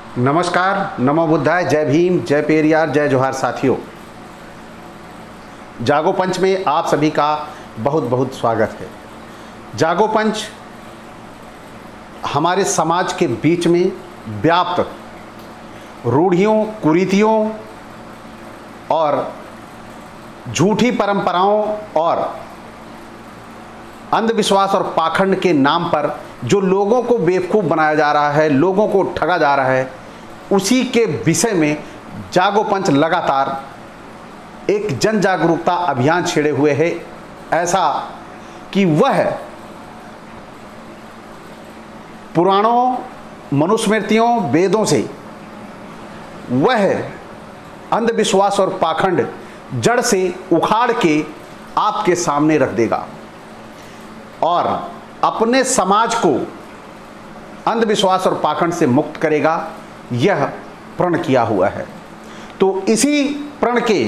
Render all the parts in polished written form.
नमस्कार, नमो बुद्धाय, जय भीम, जय पेरियार, जय जोहार साथियों। जागो पंच में आप सभी का बहुत बहुत स्वागत है। जागो पंच हमारे समाज के बीच में व्याप्त रूढ़ियों, कुरीतियों और झूठी परंपराओं और अंधविश्वास और पाखंड के नाम पर जो लोगों को बेवकूफ़ बनाया जा रहा है, लोगों को ठगा जा रहा है, उसी के विषय में जागो पंच लगातार एक जन जागरूकता अभियान छेड़े हुए है। ऐसा कि वह पुराणों, मनुस्मृतियों, वेदों से वह अंधविश्वास और पाखंड जड़ से उखाड़ के आपके सामने रख देगा और अपने समाज को अंधविश्वास और पाखंड से मुक्त करेगा। यह प्रण किया हुआ है। तो इसी प्रण के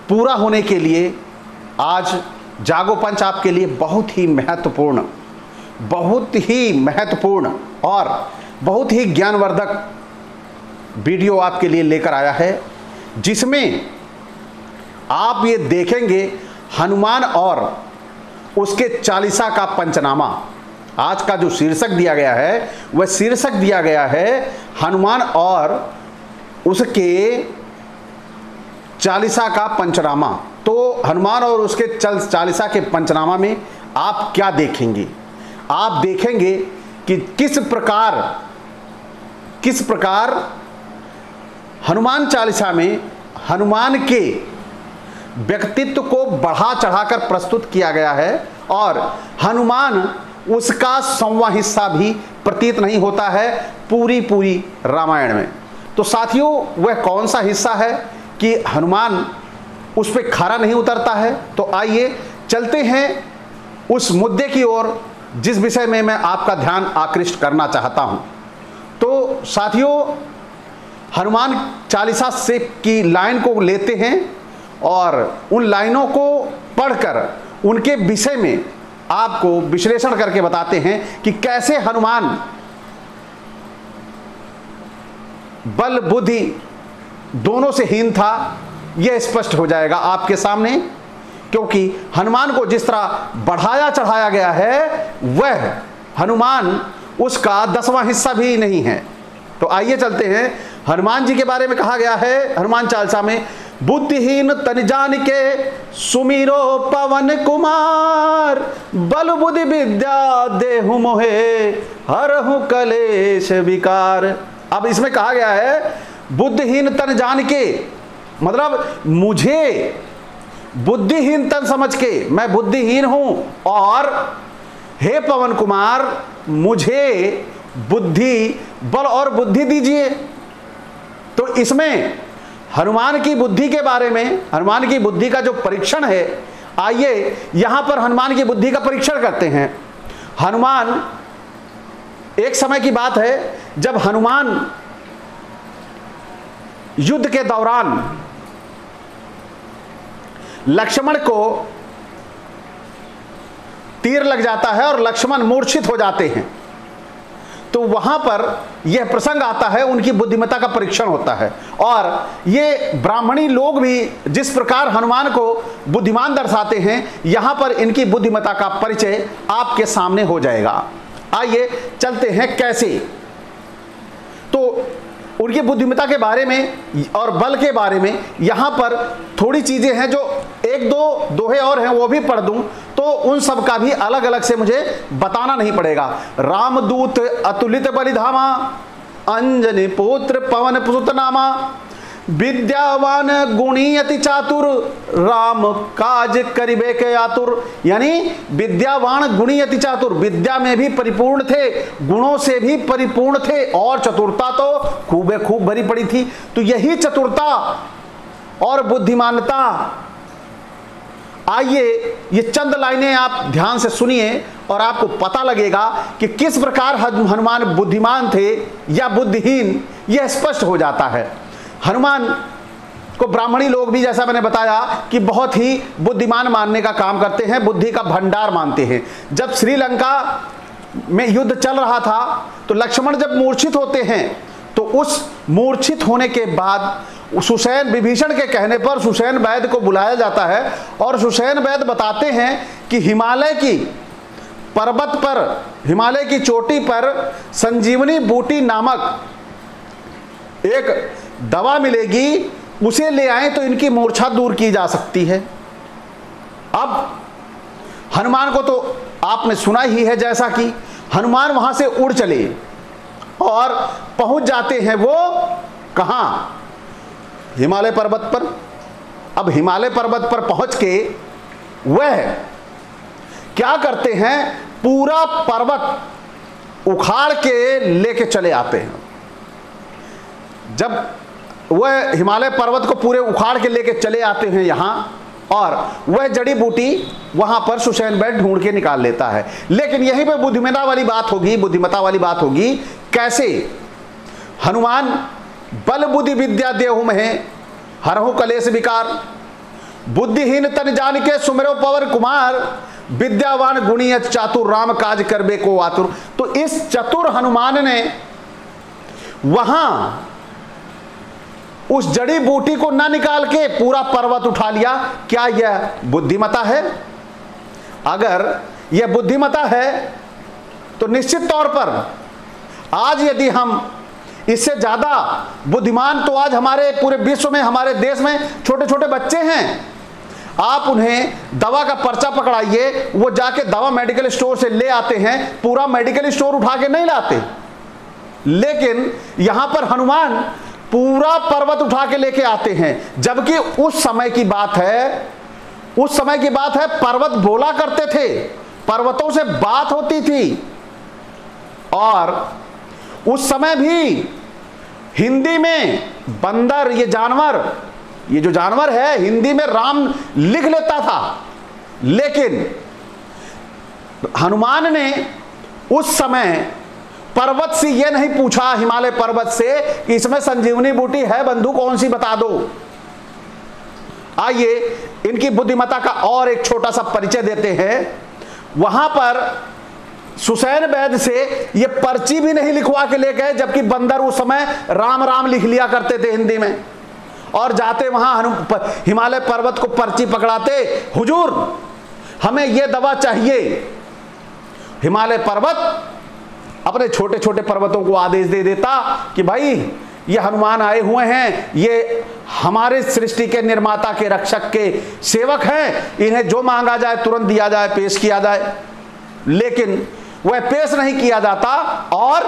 पूरा होने के लिए आज जागो पंच आपके लिए बहुत ही महत्वपूर्ण और बहुत ही ज्ञानवर्धक वीडियो आपके लिए लेकर आया है, जिसमें आप ये देखेंगे हनुमान और उसके चालीसा का पंचनामा। आज का जो शीर्षक दिया गया है वह शीर्षक दिया गया है हनुमान और उसके चालीसा का पंचनामा। तो हनुमान और उसके चालीसा के पंचनामा में आप क्या देखेंगे? आप देखेंगे कि किस प्रकार हनुमान चालीसा में हनुमान के व्यक्तित्व को बढ़ा चढ़ाकर प्रस्तुत किया गया है और हनुमान उसका संवा हिस्सा भी प्रतीत नहीं होता है पूरी रामायण में। तो साथियों, वह कौन सा हिस्सा है कि हनुमान उस पर खरा नहीं उतरता है? तो आइए चलते हैं उस मुद्दे की ओर जिस विषय में मैं आपका ध्यान आकृष्ट करना चाहता हूं। तो साथियों, हनुमान चालीसा से की लाइन को लेते हैं और उन लाइनों को पढ़कर उनके विषय में आपको विश्लेषण करके बताते हैं कि कैसे हनुमान बल बुद्धि दोनों से हीन था। यह स्पष्ट हो जाएगा आपके सामने, क्योंकि हनुमान को जिस तरह बढ़ाया चढ़ाया गया है वह हनुमान उसका 10वां हिस्सा भी नहीं है। तो आइए चलते हैं। हनुमान जी के बारे में कहा गया है हनुमान चालीसा में, बुद्धिहीन तन जान के सुमिरो पवन कुमार, बल बुद्धि विद्या देहु मोहे हरहु कलेश विकार। अब इसमें कहा गया है बुद्धिहीन तन जान के, मतलब मुझे बुद्धिहीन तन समझ के, मैं बुद्धिहीन हूं, और हे पवन कुमार मुझे बुद्धि, बल और बुद्धि दीजिए। तो इसमें हनुमान की बुद्धि के बारे में, हनुमान की बुद्धि का जो परीक्षण है, आइए यहां पर हनुमान की बुद्धि का परीक्षण करते हैं। हनुमान, एक समय की बात है जब हनुमान युद्ध के दौरान लक्ष्मण को तीर लग जाता है और लक्ष्मण मूर्छित हो जाते हैं। तो वहां पर यह प्रसंग आता है, उनकी बुद्धिमत्ता का परीक्षण होता है। और ये ब्राह्मणी लोग भी जिस प्रकार हनुमान को बुद्धिमान दर्शाते हैं, यहां पर इनकी बुद्धिमत्ता का परिचय आपके सामने हो जाएगा। आइए चलते हैं कैसे। तो उनकी बुद्धिमत्ता के बारे में और बल के बारे में यहां पर थोड़ी चीजें हैं, जो एक दो दोहे और हैं वो भी पढ़ दूं तो उन सब का भी अलग अलग से मुझे बताना नहीं पड़ेगा। रामदूत अतुलित बलिधामा, अंजनी पुत्र पवन पुसुत नामा, विद्यावान गुणी अति चातुर, राम काज करिबे के आतुर। यानी विद्यावान गुणी अति चातुर, विद्या में भी परिपूर्ण थे, गुणों से भी परिपूर्ण थे, और चतुरता तो खूब भरी पड़ी थी। तो यही चतुरता और बुद्धिमानता, आइए ये चंद लाइनें आप ध्यान से सुनिए और आपको पता लगेगा कि किस प्रकार हनुमान बुद्धिमान थे या बुद्धिहीन, यह स्पष्ट हो जाता है। हनुमान को ब्राह्मणी लोग भी, जैसा मैंने बताया, कि बहुत ही बुद्धिमान मानने का काम करते हैं, बुद्धि का भंडार मानते हैं। जब श्रीलंका में युद्ध चल रहा था, तो लक्ष्मण जब मूर्छित होते हैं तो उस मूर्छित होने के बाद सुषेण, विभीषण के कहने पर सुषेण वैद्य को बुलाया जाता है और सुषेण वैद्य बताते हैं कि हिमालय की पर्वत पर, हिमालय की चोटी पर संजीवनी बूटी नामक एक दवा मिलेगी, उसे ले आए तो इनकी मूर्छा दूर की जा सकती है। अब हनुमान को तो आपने सुना ही है, जैसा कि हनुमान वहां से उड़ चले और पहुंच जाते हैं वो कहां, हिमालय पर्वत पर। अब हिमालय पर्वत पर पहुंच के वह क्या करते हैं, पूरा पर्वत उखाड़ के लेके चले आते हैं। जब वह हिमालय पर्वत को पूरे उखाड़ के लेके चले आते हैं यहां, और वह जड़ी बूटी वहां पर सुषेण वैद्य ढूंढ के निकाल लेता है। लेकिन यहीं पे बुद्धिमता वाली बात होगी। कैसे? हनुमान बल बुद्धि विद्या देहु में हरहु कलेश विकार, बुद्धिहीन तन जान के सुमिरो पवन कुमार, विद्यावान गुणी अति चातुर राम काज करबे को आतुर। तो इस चतुर हनुमान ने वहां उस जड़ी बूटी को ना निकाल के पूरा पर्वत उठा लिया। क्या यह बुद्धिमता है? अगर यह बुद्धिमता है तो निश्चित तौर पर आज यदि हम इससे ज्यादा बुद्धिमान, तो आज हमारे पूरे विश्व में, हमारे देश में छोटे छोटे बच्चे हैं, आप उन्हें दवा का पर्चा पकड़ाइए, वो जाके दवा मेडिकल स्टोर से ले आते हैं, पूरा मेडिकल स्टोर उठा के नहीं लाते। लेकिन यहां पर हनुमान पूरा पर्वत उठा के लेके आते हैं। जबकि उस समय की बात है पर्वत बोला करते थे, पर्वतों से बात होती थी, और उस समय भी हिंदी में बंदर, ये जो जानवर है, हिंदी में राम लिख लेता था। लेकिन हनुमान ने उस समय पर्वत से यह नहीं पूछा, हिमालय पर्वत से, कि इसमें संजीवनी बूटी है बंधु, कौन सी बता दो। आइए इनकी बुद्धिमता का और एक छोटा सा परिचय देते हैं। वहां पर सुषेण वैद्य से ये पर्ची भी नहीं लिखवा के ले गए, जबकि बंदर उस समय राम राम लिख लिया करते थे हिंदी में, और जाते वहां हिमालय पर्वत को पर्ची पकड़ाते, हुजूर हमें यह दवा चाहिए। हिमालय पर्वत अपने छोटे छोटे पर्वतों को आदेश दे देता कि भाई ये हनुमान आए हुए हैं, ये हमारे सृष्टि के निर्माता के, रक्षक के सेवक हैं, इन्हें जो मांगा जाए तुरंत दिया जाए, पेश किया जाए। लेकिन वह पेश नहीं किया जाता, और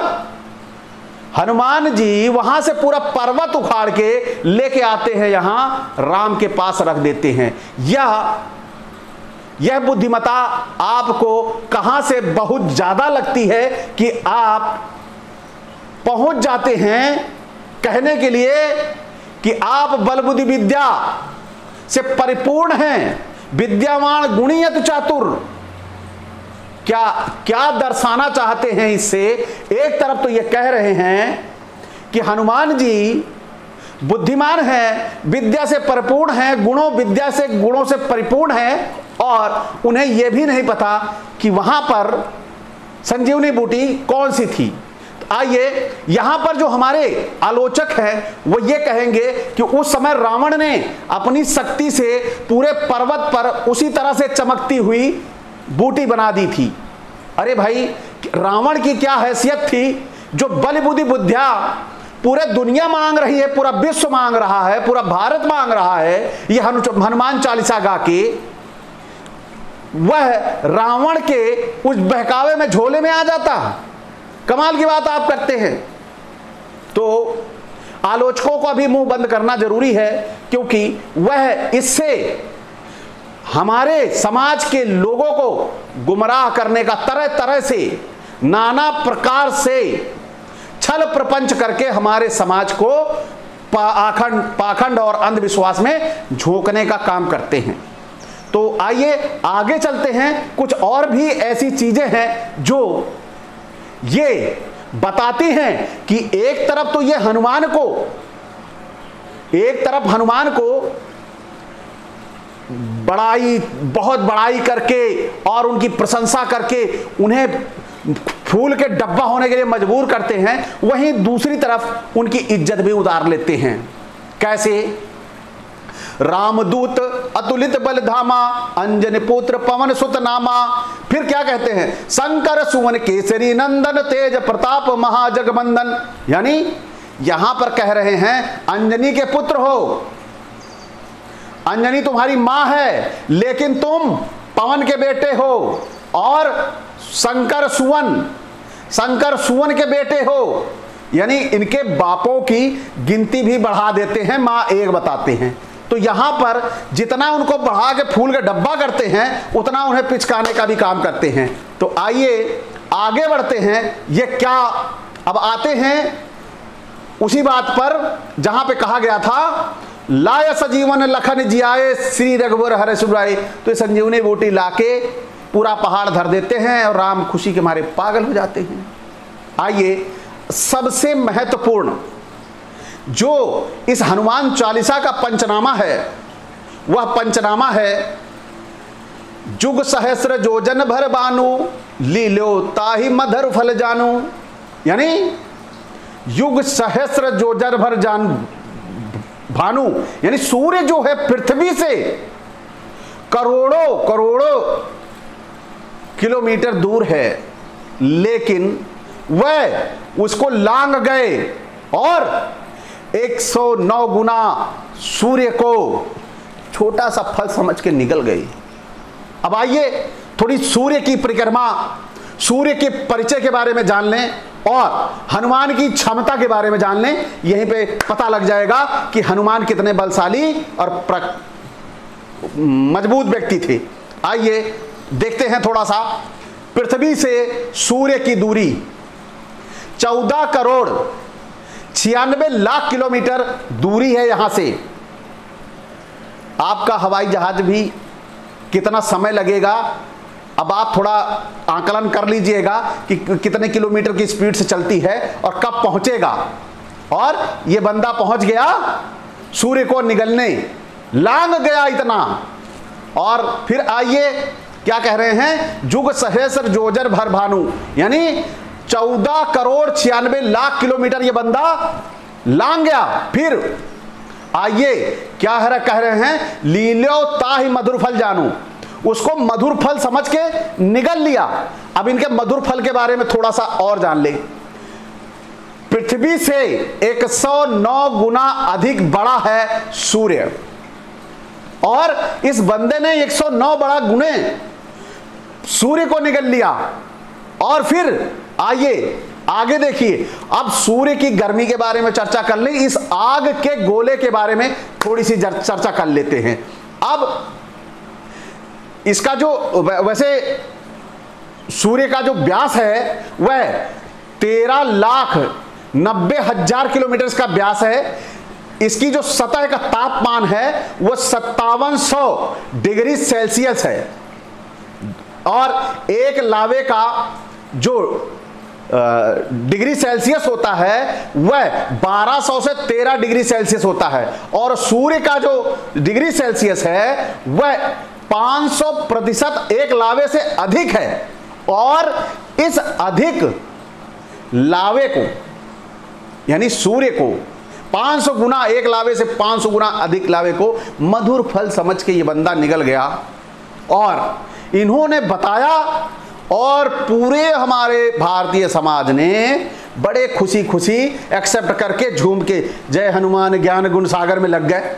हनुमान जी वहां से पूरा पर्वत उखाड़ के लेके आते हैं, यहां राम के पास रख देते हैं। यह बुद्धिमता आपको कहां से बहुत ज्यादा लगती है कि आप पहुंच जाते हैं कहने के लिए कि आप बल बुद्धि विद्या से परिपूर्ण हैं, विद्यावान गुणी अति चातुर। क्या दर्शाना चाहते हैं इससे? एक तरफ तो यह कह रहे हैं कि हनुमान जी बुद्धिमान हैं, विद्या से परिपूर्ण हैं, गुणों से परिपूर्ण हैं, और उन्हें यह भी नहीं पता कि वहां पर संजीवनी बूटी कौन सी थी। आइए यहां पर जो हमारे आलोचक हैं वो ये कहेंगे कि उस समय रावण ने अपनी शक्ति से पूरे पर्वत पर उसी तरह से चमकती हुई बूटी बना दी थी। अरे भाई, रावण की क्या हैसियत थी जो बल बुद्धि विद्या पूरे दुनिया मांग रही है, पूरा विश्व मांग रहा है, पूरा भारत मांग रहा है, यह हनुमान चालीसा गा के वह रावण के उस बहकावे में, झोले में आ जाता। कमाल की बात आप करते हैं। तो आलोचकों को भी मुंह बंद करना जरूरी है, क्योंकि वह इससे हमारे समाज के लोगों को गुमराह करने का तरह तरह से, नाना प्रकार से छल प्रपंच करके हमारे समाज को पाखंड और अंधविश्वास में झोंकने का काम करते हैं। तो आइए आगे चलते हैं। कुछ और भी ऐसी चीजें हैं जो ये बताती हैं कि एक तरफ तो ये हनुमान को बहुत बड़ाई करके और उनकी प्रशंसा करके उन्हें फूल के डब्बा होने के लिए मजबूर करते हैं, वहीं दूसरी तरफ उनकी इज्जत भी उतार लेते हैं। कैसे? रामदूत अतुलित बल धामा, अंजन पुत्र पवन सुत नामा। फिर क्या कहते हैं? शंकर सुवन केसरी नंदन, तेज प्रताप महाजगबंदन। यानी यहां पर कह रहे हैं अंजनी के पुत्र हो, अंजनी तुम्हारी मां है, लेकिन तुम पवन के बेटे हो, और शंकर सुवन के बेटे हो। यानी इनके बापों की गिनती भी बढ़ा देते हैं, मां एक बताते हैं। तो यहां पर जितना उनको बढ़ा के फूल का डब्बा करते हैं, उतना उन्हें पिचकाने का भी काम करते हैं। तो आइए आगे बढ़ते हैं। ये क्या, अब आते हैं उसी बात पर जहां पे कहा गया था लाय सजीवन लखन जियाए, श्री रघुवर हरे सुराए। तो संजीवनी बूटी लाके पूरा पहाड़ धर देते हैं और राम खुशी के मारे पागल हो जाते हैं। आइए, सबसे महत्वपूर्ण जो इस हनुमान चालीसा का पंचनामा है, वह पंचनामा है जुग सहस्र जोजन भर बानु, लीलो ताहि मधुर फल जानू। यानी युग सहस्र जोजन भर जान भानु, यानी सूर्य जो है पृथ्वी से करोड़ों करोड़ों किलोमीटर दूर है, लेकिन वह उसको लांग गए और 109 गुना सूर्य को छोटा सा फल समझ के निकल गई। अब आइए थोड़ी सूर्य की परिक्रमा, सूर्य के परिचय के बारे में जान लें और हनुमान की क्षमता के बारे में जान लें। यहीं पे पता लग जाएगा कि हनुमान कितने बलशाली और मजबूत व्यक्ति थे। आइए देखते हैं थोड़ा सा। पृथ्वी से सूर्य की दूरी 14 करोड़ 96 लाख किलोमीटर दूरी है। यहां से आपका हवाई जहाज भी कितना समय लगेगा, अब आप थोड़ा आकलन कर लीजिएगा कि कितने किलोमीटर की स्पीड से चलती है और कब पहुंचेगा। और ये बंदा पहुंच गया सूर्य को निगलने, लांग गया इतना। और फिर आइए क्या कह रहे हैं, जुग सहस्र जोजर भर भानु, यानी 14 करोड़ 96 लाख किलोमीटर ये बंदा लांग गया। फिर आइए क्या कह रहे हैं, लीलो ताहि मधुर फल जानू, उसको मधुर फल समझ के निगल लिया। अब इनके मधुर फल के बारे में थोड़ा सा और जान ले। पृथ्वी से 109 गुना अधिक बड़ा है सूर्य, और इस बंदे ने 109 बड़ा गुने सूर्य को निगल लिया। और फिर आइए आगे देखिए, अब सूर्य की गर्मी के बारे में चर्चा कर ले, इस आग के गोले के बारे में थोड़ी सी चर्चा कर लेते हैं। अब इसका जो वैसे सूर्य का जो व्यास है वह 13,90,000 किलोमीटर का व्यास है। इसकी जो सतह का तापमान है वह 5700 डिग्री सेल्सियस है, और एक लावे का जो डिग्री सेल्सियस होता है वह 1200 से 13 डिग्री सेल्सियस होता है, और सूर्य का जो डिग्री सेल्सियस है वह 500% एक लावे से अधिक है। और इस अधिक लावे को, यानी सूर्य को 500 गुना, एक लावे से 500 गुना अधिक लावे को मधुर फल समझ के ये बंदा निकल गया। और इन्होंने बताया, और पूरे हमारे भारतीय समाज ने बड़े खुशी खुशी एक्सेप्ट करके झूम के जय हनुमान ज्ञान गुण सागर में लग गए।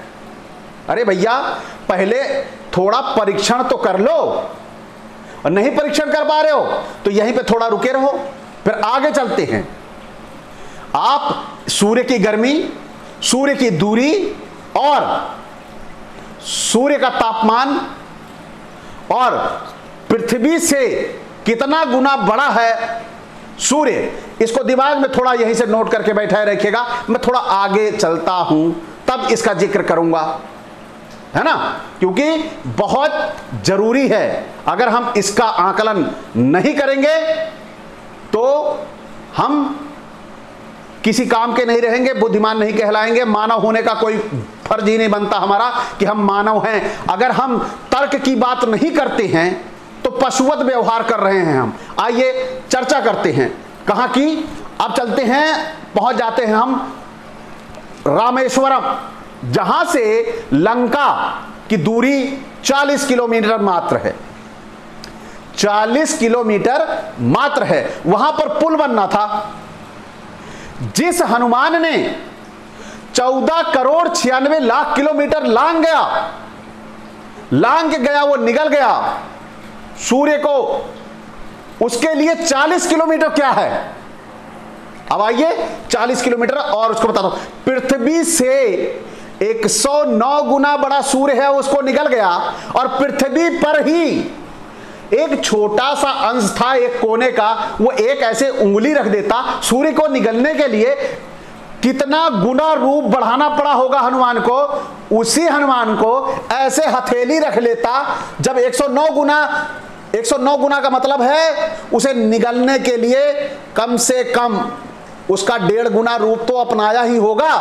अरे भैया, पहले थोड़ा परीक्षण तो कर लो, और नहीं परीक्षण कर पा रहे हो तो यहीं पे थोड़ा रुके रहो, फिर आगे चलते हैं। आप सूर्य की गर्मी, सूर्य की दूरी और सूर्य का तापमान और पृथ्वी से कितना गुना बड़ा है सूर्य, इसको दिमाग में थोड़ा यहीं से नोट करके बैठा रखिएगा। मैं थोड़ा आगे चलता हूं तब इसका जिक्र करूंगा, है ना, क्योंकि बहुत जरूरी है। अगर हम इसका आकलन नहीं करेंगे तो हम किसी काम के नहीं रहेंगे, बुद्धिमान नहीं कहलाएंगे, मानव होने का कोई फर्ज ही नहीं बनता हमारा कि हम मानव हैं। अगर हम तर्क की बात नहीं करते हैं तो पशुवत व्यवहार कर रहे हैं हम। आइए चर्चा करते हैं कहां की। अब चलते हैं, पहुंच जाते हैं हम रामेश्वरम, जहां से लंका की दूरी 40 किलोमीटर मात्र है। 40 किलोमीटर मात्र है। वहां पर पुल बनना था। जिस हनुमान ने 14 करोड़ 96 लाख किलोमीटर लांग के गया, वो निगल गया सूर्य को, उसके लिए 40 किलोमीटर क्या है। अब आइए 40 किलोमीटर और उसको बताता हूं। पृथ्वी से 109 गुना बड़ा सूर्य है, उसको निगल गया, और पृथ्वी पर ही एक छोटा सा अंश था एक कोने का, वो एक ऐसे उंगली रख देता, सूर्य को निगलने के लिए कितना गुना रूप बढ़ाना पड़ा होगा हनुमान को। उसी हनुमान को ऐसे हथेली रख लेता, जब 109 गुना का मतलब है उसे निगलने के लिए कम से कम उसका 1.5 गुना रूप तो अपनाया ही होगा।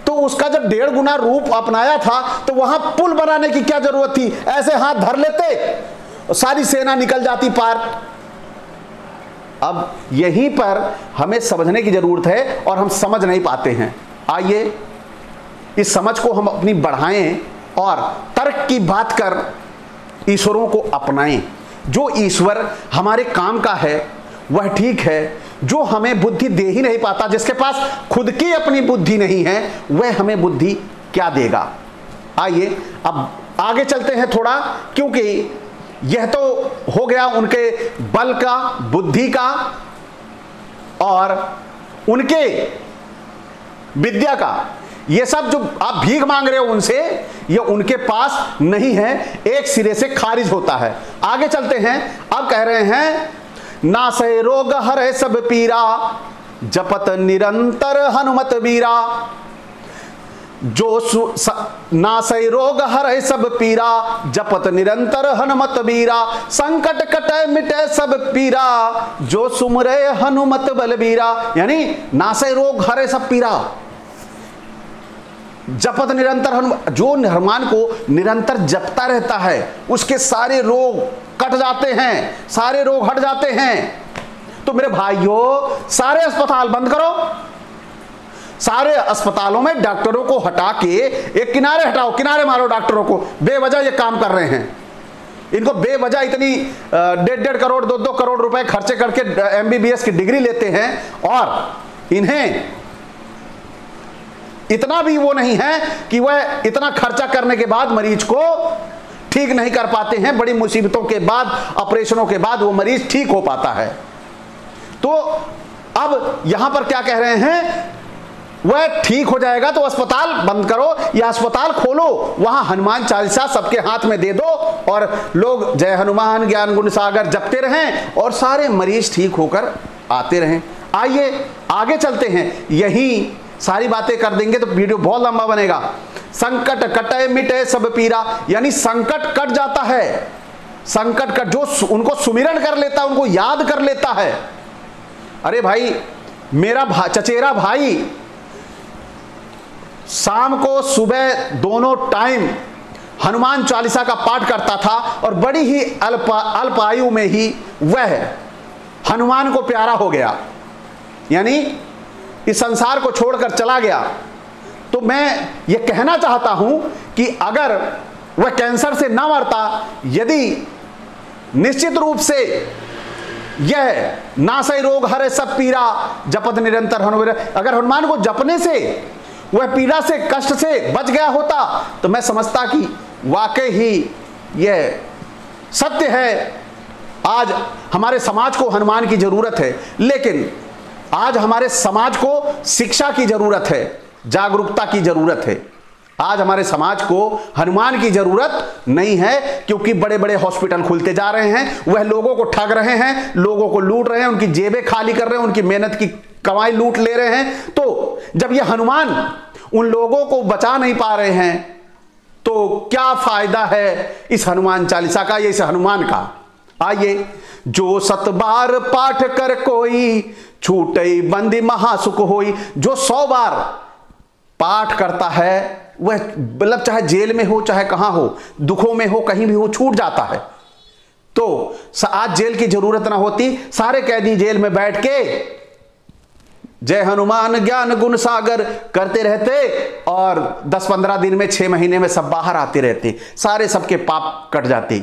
तो उसका जब 1.5 गुना रूप अपनाया था, तो वहां पुल बनाने की क्या जरूरत थी। ऐसे हाथ धर लेते, सारी सेना निकल जाती पार। अब यहीं पर हमें समझने की जरूरत है और हम समझ नहीं पाते हैं। आइए इस समझ को हम अपनी बढ़ाएं और तर्क की बात कर ईश्वरों को अपनाएं। जो ईश्वर हमारे काम का है वह ठीक है, जो हमें बुद्धि दे ही नहीं पाता, जिसके पास खुद की अपनी बुद्धि नहीं है, वह हमें बुद्धि क्या देगा। आइए अब आगे चलते हैं थोड़ा, क्योंकि यह तो हो गया उनके बल का, बुद्धि का और उनके विद्या का। ये सब जो आप भीख मांग रहे हो उनसे, ये उनके पास नहीं है, एक सिरे से खारिज होता है। आगे चलते हैं। अब कह रहे हैं नासै रोग हरै सब पीरा, जपत निरंतर हनुमत वीरा। जो नासै रोग हरै सब पीरा, जपत निरंतर हनुमत वीरा। संकट कटै मिटै सब पीरा, जो सुमरै हनुमत बलबीरा। यानी नासै रोग हरै सब पीरा, जपत निरंतर हनुमान। जो हनुमान को निरंतर जपता रहता है, उसके सारे रोग कट जाते हैं, सारे रोग हट जाते हैं। तो मेरे भाइयों, सारे अस्पताल बंद करो, सारे अस्पतालों में डॉक्टरों को हटा के एक किनारे हटाओ, किनारे मारो डॉक्टरों को। बेवजह ये काम कर रहे हैं। इनको बेवजह इतनी 1.5 करोड़ 2 करोड़ रुपए खर्चे करके MBBS की डिग्री लेते हैं, और इन्हें इतना भी वो नहीं है कि वह इतना खर्चा करने के बाद मरीज को ठीक नहीं कर पाते हैं। बड़ी मुसीबतों के बाद, ऑपरेशनों के बाद वो मरीज ठीक हो पाता है। तो अब यहां पर क्या कह रहे हैं, वह ठीक हो जाएगा तो अस्पताल बंद करो या अस्पताल खोलो, वहां हनुमान चालीसा सबके हाथ में दे दो और लोग जय हनुमान ज्ञान गुण सागर जपते रहें और सारे मरीज ठीक होकर आते रहें। आइए आगे चलते हैं। यही सारी बातें कर देंगे तो वीडियो बहुत लंबा बनेगा। संकट कटे मिटे सब पीरा, यानी संकट कट जाता है। संकट कट, जो उनको सुमिरन कर लेता है, उनको याद कर लेता है। अरे भाई, मेरा चचेरा भाई शाम को सुबह दोनों टाइम हनुमान चालीसा का पाठ करता था, और बड़ी ही अल्प आयु में ही वह हनुमान को प्यारा हो गया, यानी इस संसार को छोड़कर चला गया। तो मैं ये कहना चाहता हूं कि अगर वह कैंसर से ना मरता, यदि निश्चित रूप से यह नासै रोग हरै सब पीरा, जपत निरंतर हनुमान, अगर हनुमान को जपने से वह पीड़ा से, कष्ट से बच गया होता, तो मैं समझता कि वाकई ही यह सत्य है। आज हमारे समाज को हनुमान की जरूरत है, लेकिन आज हमारे समाज को शिक्षा की जरूरत है, जागरूकता की जरूरत है। आज हमारे समाज को हनुमान की जरूरत नहीं है, क्योंकि बड़े बड़े हॉस्पिटल खुलते जा रहे हैं, वह लोगों को ठग रहे हैं, लोगों को लूट रहे हैं, उनकी जेबें खाली कर रहे हैं, उनकी मेहनत की कमाई लूट ले रहे हैं। तो जब यह हनुमान उन लोगों को बचा नहीं पा रहे हैं, तो क्या फायदा है इस हनुमान चालीसा का या इस हनुमान का। आइए, जो 7 बार पाठ कर कोई, छूटई बंदी महासुख होई। जो 100 बार पाठ करता है, वह मतलब चाहे जेल में हो चाहे कहां हो, दुखों में हो, कहीं भी हो, छूट जाता है। तो आज जेल की जरूरत ना होती, सारे कैदी जेल में बैठ के जय हनुमान ज्ञान गुण सागर करते रहते और 10-15 दिन में 6 महीने में सब बाहर आते रहते, सारे सबके पाप कट जाते।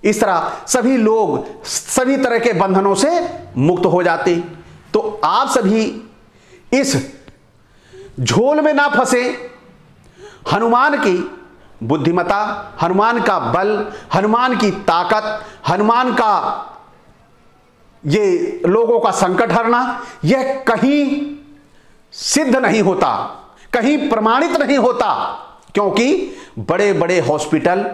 इस तरह सभी लोग सभी तरह के बंधनों से मुक्त हो जाते। तो आप सभी इस झोल में ना फंसे। हनुमान की बुद्धिमता, हनुमान का बल, हनुमान की ताकत, हनुमान का ये लोगों का संकट हरना, यह कहीं सिद्ध नहीं होता, कहीं प्रमाणित नहीं होता, क्योंकि बड़े बड़े हॉस्पिटल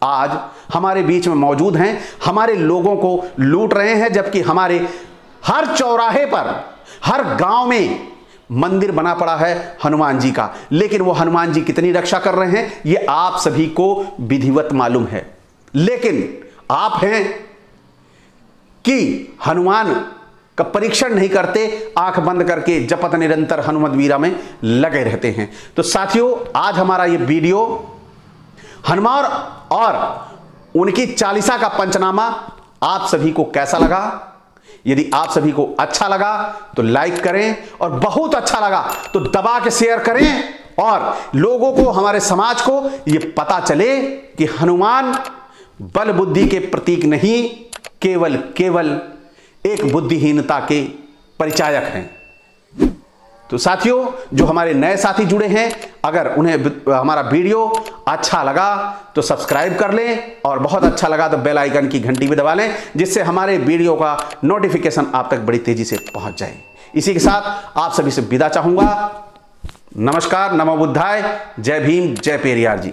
आज हमारे बीच में मौजूद हैं, हमारे लोगों को लूट रहे हैं, जबकि हमारे हर चौराहे पर, हर गांव में मंदिर बना पड़ा है हनुमान जी का। लेकिन वो हनुमान जी कितनी रक्षा कर रहे हैं ये आप सभी को विधिवत मालूम है। लेकिन आप हैं कि हनुमान का परीक्षण नहीं करते, आंख बंद करके जपत निरंतर हनुमत वीरा में लगे रहते हैं। तो साथियों, आज हमारा ये वीडियो हनुमान और उनकी चालीसा का पंचनामा आप सभी को कैसा लगा? यदि आप सभी को अच्छा लगा तो लाइक करें, और बहुत अच्छा लगा तो दबा के शेयर करें, और लोगों को, हमारे समाज को ये पता चले कि हनुमान बल बुद्धि के प्रतीक नहीं, केवल एक बुद्धिहीनता के परिचायक हैं। तो साथियों, जो हमारे नए साथी जुड़े हैं, अगर उन्हें हमारा वीडियो अच्छा लगा तो सब्सक्राइब कर लें, और बहुत अच्छा लगा तो बेल आइकन की घंटी भी दबा लें, जिससे हमारे वीडियो का नोटिफिकेशन आप तक बड़ी तेजी से पहुंच जाए। इसी के साथ आप सभी से विदा चाहूंगा। नमस्कार, नमो बुद्धाय, जय भीम, जय पेरियार जी।